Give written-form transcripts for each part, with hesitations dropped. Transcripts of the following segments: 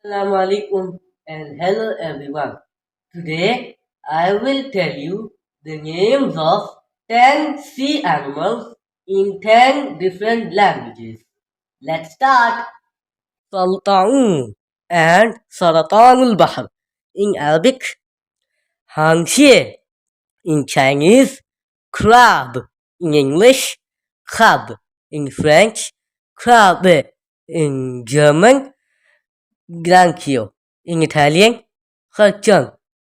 Assalamu alaikum and hello everyone. Today I will tell you the names of 10 sea animals in 10 different languages. Let's start. Sultan and Saratanul Bahr in Arabic, Hangxie in Chinese, crab in English, crab in French, crabe in German, granchio in Italian, harchang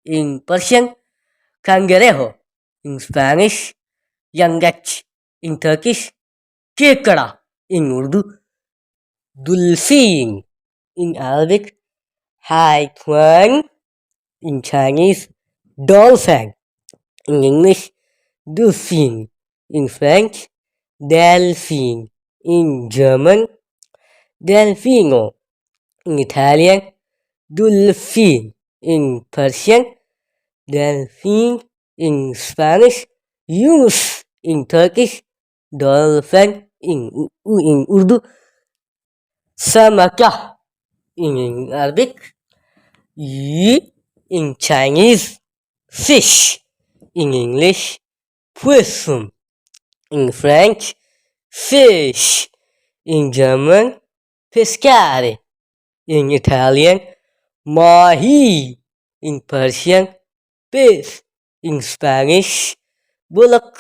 in Persian, cangrejo in Spanish, yangach in Turkish, kekara in Urdu, dulcine in Arabic, haichuan in Chinese, dolphin in English, Dolphine in French, Delphine in German, Delfino in Italian, Dolphin in Persian, Delphine in Spanish, Yunus in Turkish, Dolphin in Urdu, Samaka in Arabic, Yi in Chinese, fish in English, poisson in French, fish in German, pescare in Italian, mahi in Persian, beef in Spanish, bullock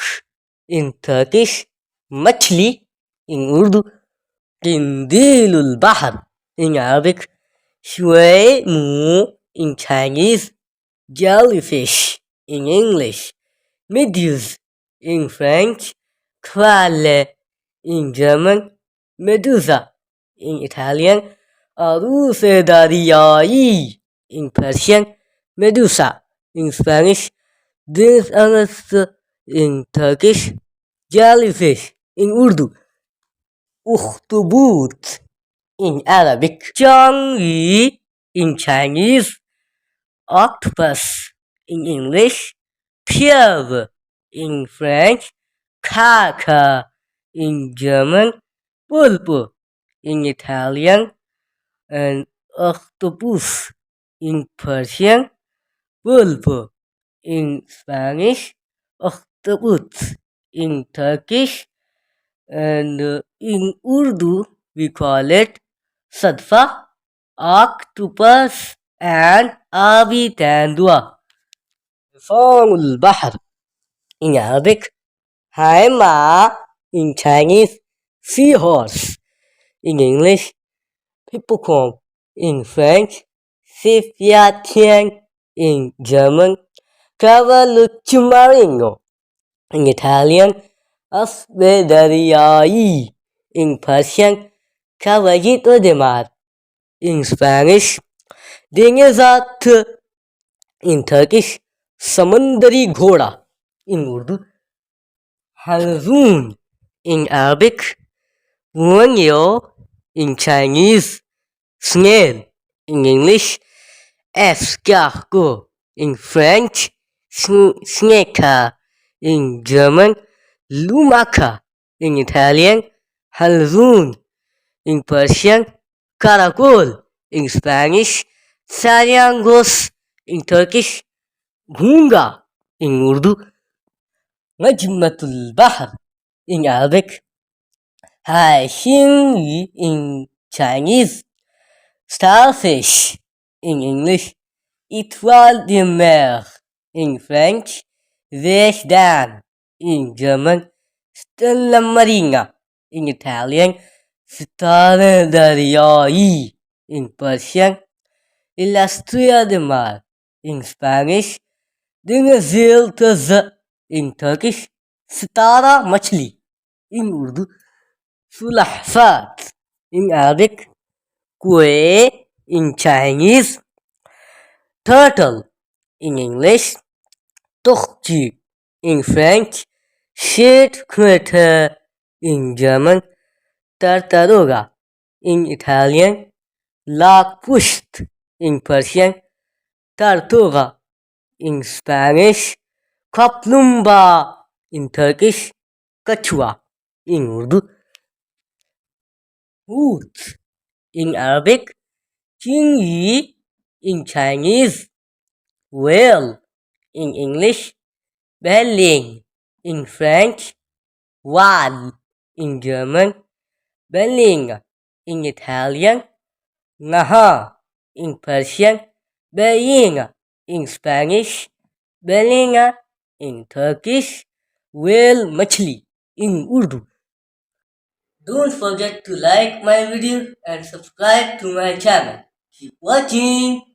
in Turkish, machli in Urdu, qindilul bahr in Arabic, shui mu in Chinese, jellyfish in English, meduse in French, qualle in German, medusa in Italian, aruse dariai in Persian, medusa in Spanish, deniz anası in Turkish, jellyfish in Urdu, ukhtubut in Arabic, 章鱼 in Chinese, octopus in English, pieuvre in French, caca in German, pulpo in Italian, and octopus in Persian, pulpo in Spanish, octopus in Turkish, and in Urdu we call it sadfa, octopus, and abitandua. Fongul Bahr in Arabic, Haima in Chinese, seahorse in English, hippocamp in French, Sifiatian in German, Cavalluccio marino in Italian, Asvedariai in Persian, Caballito de mar in Spanish, Dengezat in Turkish, Samandari Ghoda in Urdu, Halzoon in Arabic, Wangyo in Chinese, Snail in English, Escargot in French, Sneka in German, Lumaca in Italian, Halzoon in Persian, Caracol in Spanish, Salyangos in Turkish, Gunga in Urdu, Najmatul Bahr in Arabic, Hai Xingyu in Chinese, starfish in English, étoile de mer in French, Vesdan in German, Stella marina in Italian, Stare dariai in Persian, Ilastria de mar in Spanish, Dinazil in Turkish, Sitara machli in Urdu, Sulahfat in Arabic, Kue in Chinese, turtle in English, Tortue in French, Schildkröte in German, Tartaruga in Italian, Lakusht in Persian, Tartuga in Spanish, Kaplumba in Turkish, Kachua in Urdu, Hoot in Arabic, Qingyi in Chinese, whale in English, Berlin in French, Wal in German, Berlin in Italian, Naha in Persian, Berlin in Spanish, Berlin in Turkish, whale machli in Urdu. Don't forget to like my video and subscribe to my channel. Keep watching!